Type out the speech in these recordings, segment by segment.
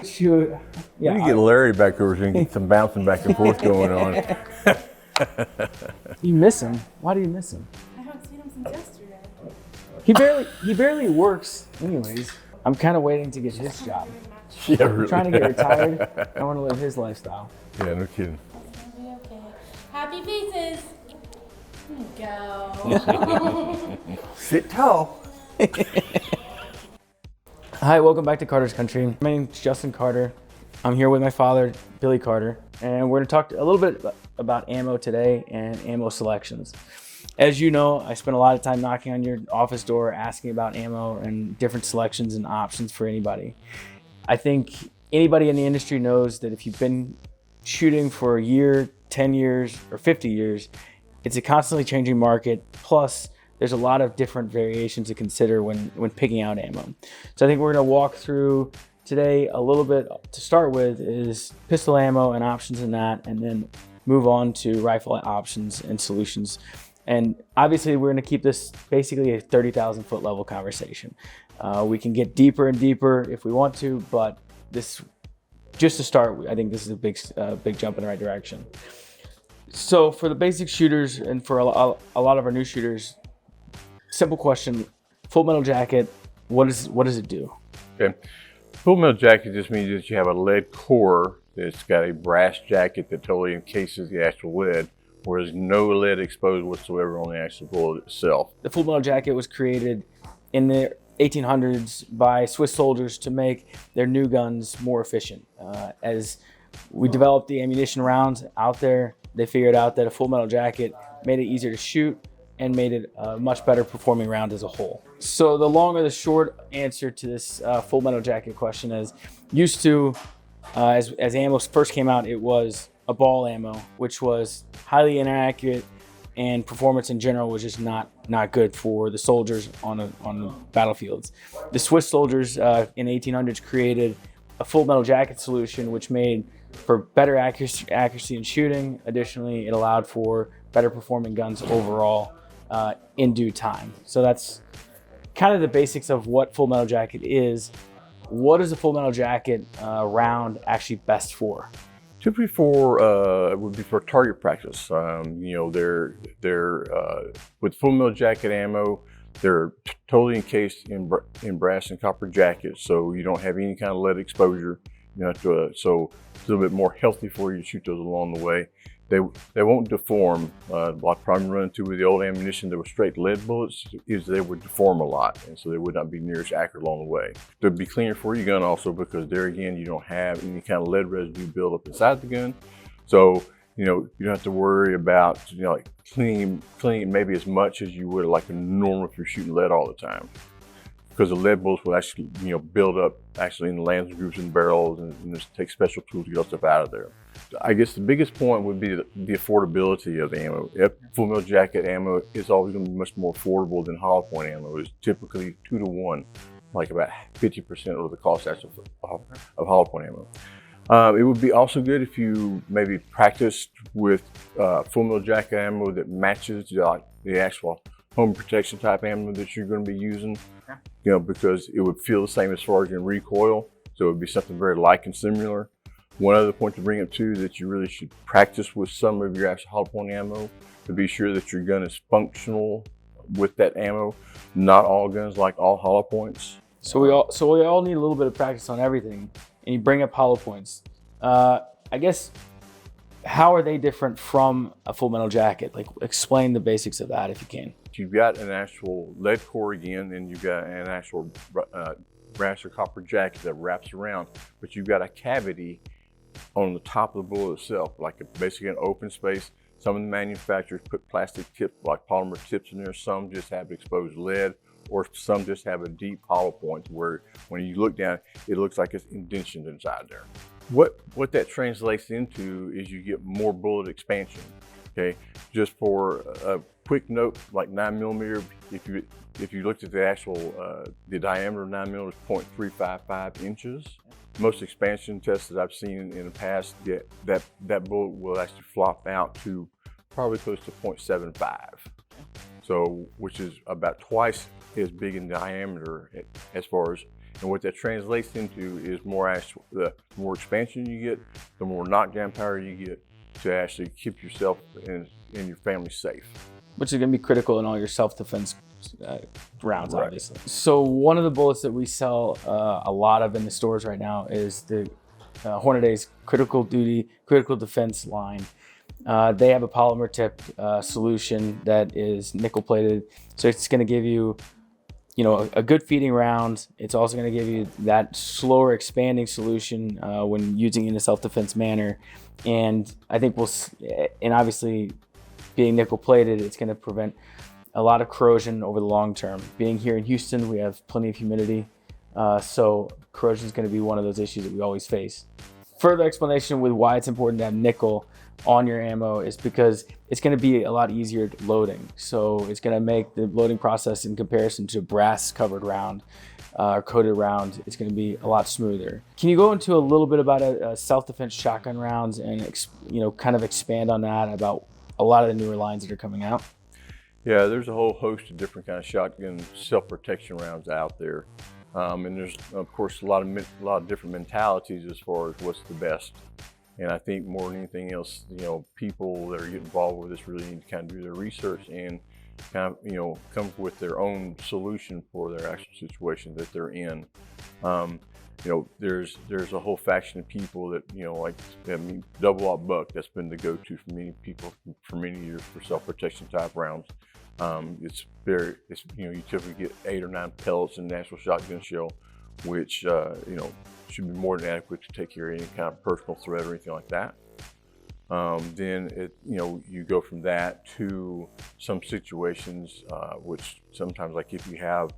Shoot. We need to get Larry back over here and get some bouncing back and forth going on. You miss him. Why do you miss him? I haven't seen him since yesterday. He barely works anyways. I'm kind of waiting to get his job. Yeah, I'm really. trying to get retired. I want to live his lifestyle. Yeah, no kidding. It's gonna be okay. Happy faces. Go. Sit tall. Hi, welcome back to Carter's Country. My name's Justin Carter. I'm here with my father, Billy Carter, and we're gonna talk a little bit about ammo today and ammo selections. As you know, I spent a lot of time knocking on your office door asking about ammo and different selections and options for anybody. I think anybody in the industry knows that if you've been shooting for a year, 10 years, or 50 years, it's a constantly changing market. Plus, there's a lot of different variations to consider when picking out ammo. So I think we're gonna walk through today a little bit. To start with is pistol ammo and options in that, and then move on to rifle options and solutions. And obviously we're gonna keep this basically a 30,000 foot level conversation. We can get deeper and deeper if we want to, but this, just to start, I think this is a big jump in the right direction. So for the basic shooters and for a lot of our new shooters, simple question: full metal jacket, what does it do? Okay. Full metal jacket just means that you have a lead core that's got a brass jacket that totally encases the actual lead, where there's no lead exposed whatsoever on the actual bullet itself. The full metal jacket was created in the 1800s by Swiss soldiers to make their new guns more efficient. As we developed the ammunition rounds out there, they figured out that a full metal jacket made it easier to shoot and made it a much better performing round as a whole. So the long or the short answer to this full metal jacket question is, used to, as ammo first came out, it was a ball ammo, which was highly inaccurate, and performance in general was just not good for the soldiers on the battlefields. The Swiss soldiers in the 1800s created a full metal jacket solution, which made for better accuracy in shooting. Additionally, it allowed for better performing guns overall in due time. So that's kind of the basics of what full metal jacket is. What is a full metal jacket round actually best for? Typically would be for target practice. You know, they're with full metal jacket ammo, they're totally encased in brass and copper jackets, so you don't have any kind of lead exposure. You know, so it's a little bit more healthy for you to shoot those along the way. They won't deform. What I probably run into with the old ammunition that was straight lead bullets is they would deform a lot, and so they would not be near as accurate along the way. They'd be cleaner for your gun also, because there again, you don't have any kind of lead residue build up inside the gun. So, you know, you don't have to worry about, you know, like cleaning maybe as much as you would like a normal if you're shooting lead all the time. Because the lead bullets will actually, you know, build up actually in the lands grooves and barrels, and just take special tools to get all stuff out of there. I guess the biggest point would be the affordability of the ammo. Full metal jacket ammo is always going to be much more affordable than hollow point ammo. It's typically 2 to 1, like about 50% of the cost of hollow point ammo. It would be also good if you maybe practiced with full metal jacket ammo that matches the actual home protection type ammo that you're going to be using. You know, because it would feel the same as far as in recoil, so it would be something very like and similar. One other point to bring up too is that you really should practice with some of your actual hollow point ammo to be sure that your gun is functional with that ammo. Not all guns like all hollow points. So we all need a little bit of practice on everything. And you bring up hollow points. I guess, how are they different from a full metal jacket? Like, explain the basics of that if you can. You've got an actual lead core again, and you've got an actual brass or copper jacket that wraps around, but you've got a cavity on the top of the bullet itself, like basically an open space. Some of the manufacturers put plastic tips, like polymer tips in there. Some just have exposed lead, or some just have a deep hollow point where when you look down, it looks like it's indented inside there. What that translates into is you get more bullet expansion. Okay, just for a quick note, like 9mm, if you looked at the actual the diameter of 9mm is 0.355 inches. Most expansion tests that I've seen in the past, that bullet will actually flop out to probably close to 0.75. So, which is about twice as big in diameter as far as And what that translates into is the more expansion you get, the more knockdown power you get to actually keep yourself and your family safe. Which is going to be critical in all your self-defense rounds, Right. obviously. So one of the bullets that we sell a lot of in the stores right now is the Hornaday's critical defense line. They have a polymer tip solution that is nickel plated, so it's going to give you, a good feeding round. It's also going to give you that slower expanding solution when using it in a self-defense manner. And I think and obviously being nickel plated, it's going to prevent a lot of corrosion over the long term. Being here in Houston, we have plenty of humidity, so corrosion is going to be one of those issues that we always face. Further explanation with why it's important to have nickel on your ammo is because it's going to be a lot easier loading. So it's going to make the loading process in comparison to a brass covered round or coated round, it's going to be a lot smoother. Can you go into a little bit about a self-defense shotgun rounds and kind of expand on that about a lot of the newer lines that are coming out? Yeah, there's a whole host of different kind of shotgun self-protection rounds out there. And there's, of course, a lot of different mentalities as far as what's the best. And I think more than anything else, people that are getting involved with this really need to kind of do their research and kind of, come up with their own solution for their actual situation that they're in. There's a whole faction of people that, double aught buck, that's been the go-to for many people for many years for self-protection type rounds. You typically get 8 or 9 pellets in an actual shotgun shell, which, should be more than adequate to take care of any kind of personal threat or anything like that. Then you go from that to some situations, which sometimes, like if you have,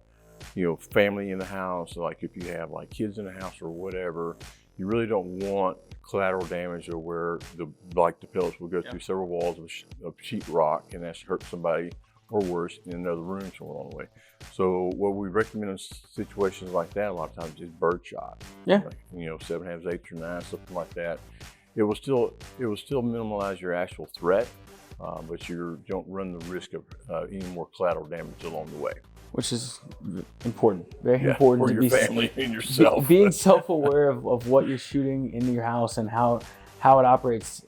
family in the house, like if you have like kids in the house or whatever, you really don't want collateral damage or where the pellets will go through several walls of sheetrock and actually hurt somebody or worse in another room somewhere along the way. So what we recommend in situations like that a lot of times is birdshot. Yeah. 7.5, 8 or 9, something like that. It will still minimize your actual threat, but you don't run the risk of any more collateral damage along the way. Which is important, very important for your family and yourself. Being self-aware of what you're shooting in your house and how it operates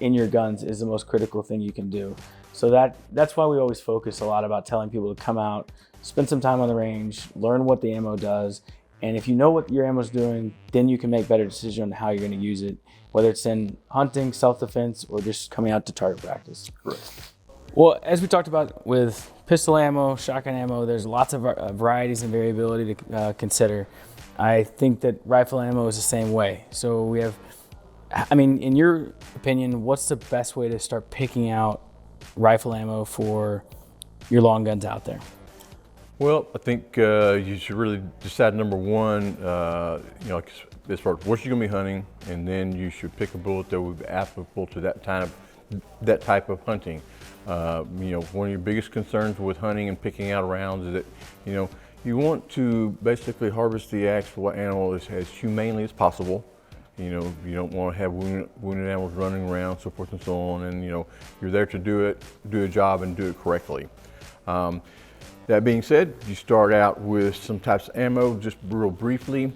in your guns is the most critical thing you can do. So that's why we always focus a lot about telling people to come out, spend some time on the range, learn what the ammo does, and if you know what your ammo's doing, then you can make better decisions on how you're going to use it, whether it's in hunting, self-defense, or just coming out to target practice. Correct. Well, as we talked about with pistol ammo, shotgun ammo, there's lots of varieties and variability to consider. I think that rifle ammo is the same way. So we have, in your opinion, what's the best way to start picking out rifle ammo for your long guns out there? Well, I think you should really decide, number one, as far as what you're going to be hunting, and then you should pick a bullet that would be applicable to that type of hunting. One of your biggest concerns with hunting and picking out rounds is that, you want to basically harvest the actual animal as humanely as possible. You don't want to have wounded animals running around, so forth and so on, and you're there to do a job and do it correctly. That being said, you start out with some types of ammo, just real briefly.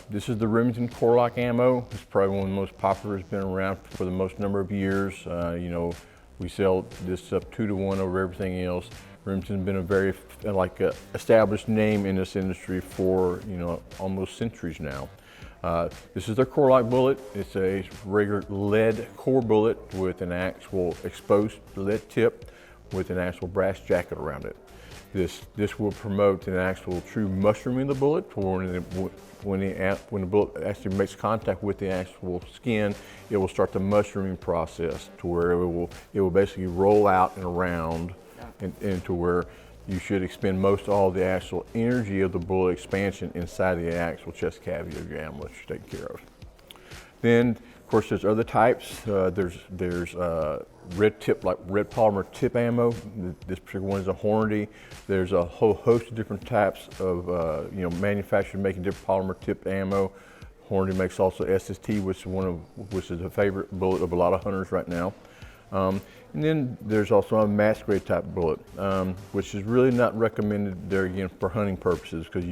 This is the Remington Core-Lock ammo. It's probably one of the most popular. It's been around for the most number of years. We sell this up 2 to 1 over everything else. Remington's been a very established name in this industry for almost centuries now. This is their Core-Lock bullet. It's a regular lead core bullet with an actual exposed lead tip with an actual brass jacket around it. This will promote an actual true mushrooming of the bullet. When the bullet actually makes contact with the actual skin, it will start the mushrooming process to where it will basically roll out and around into where you should expend most all the actual energy of the bullet expansion inside the actual chest cavity of your animal that you're taking care of. Then, of course, there's other types. There's red polymer tip ammo. This particular one is a Hornady. There's a whole host of different types of manufacturers making different polymer tip ammo. Hornady makes also SST, which is a favorite bullet of a lot of hunters right now. And then there's also a mass grade type bullet, which is really not recommended there again for hunting purposes, because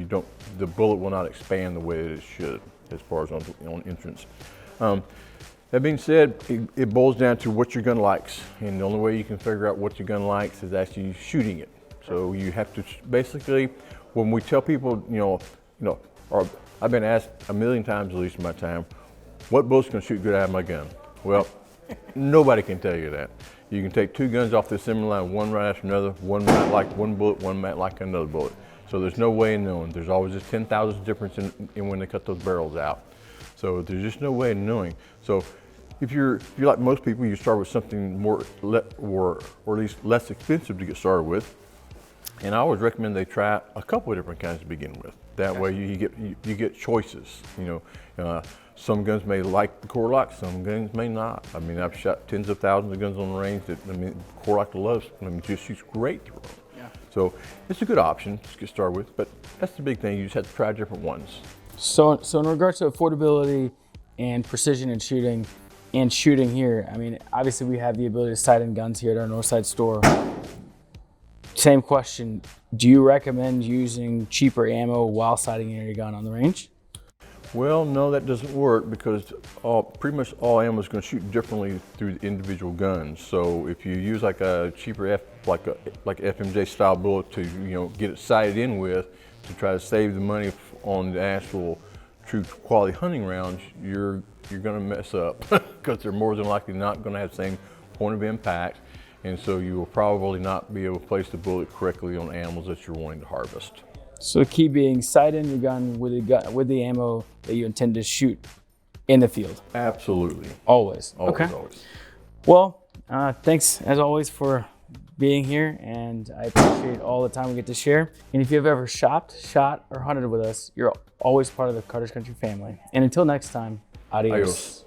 the bullet will not expand the way that it should as far as on entrance. That being said, it boils down to what your gun likes, and the only way you can figure out what your gun likes is actually shooting it. So you have to basically, when we tell people, or I've been asked a million times at least in my time, what bullet's going to shoot good out of my gun? Well, nobody can tell you that. You can take two guns off the assembly line, one right after another. One might like one bullet, one might like another bullet. So there's no way of knowing. There's always just 10,000 difference in when they cut those barrels out. So there's just no way of knowing. So if you're like most people, you start with something more, or at least less expensive to get started with. And I always recommend they try a couple of different kinds to begin with. That way you get choices. Some guns may like the core lock, some guns may not. I mean, I've shot tens of thousands of guns on the range that, core lock loves, just shoots great through them. Yeah. So it's a good option to get started with, but that's the big thing. You just have to try different ones. So in regards to affordability and precision in shooting, here, I mean, obviously we have the ability to sight in guns here at our Northside store. Same question, do you recommend using cheaper ammo while sighting in your gun on the range? Well, no, that doesn't work, because pretty much all ammo is going to shoot differently through the individual guns. So if you use like a cheaper like FMJ style bullet to get it sighted in with to try to save the money on the actual true quality hunting rounds, you're going to mess up because they're more than likely not going to have the same point of impact, and so you will probably not be able to place the bullet correctly on animals that you're wanting to harvest. So the key being sight in your gun with the ammo that you intend to shoot in the field. Absolutely. Always. Always, okay. Always. Well, thanks as always for being here, and I appreciate all the time we get to share. And if you've ever shopped, shot, or hunted with us, you're always part of the Carter's Country family. And until next time, adios.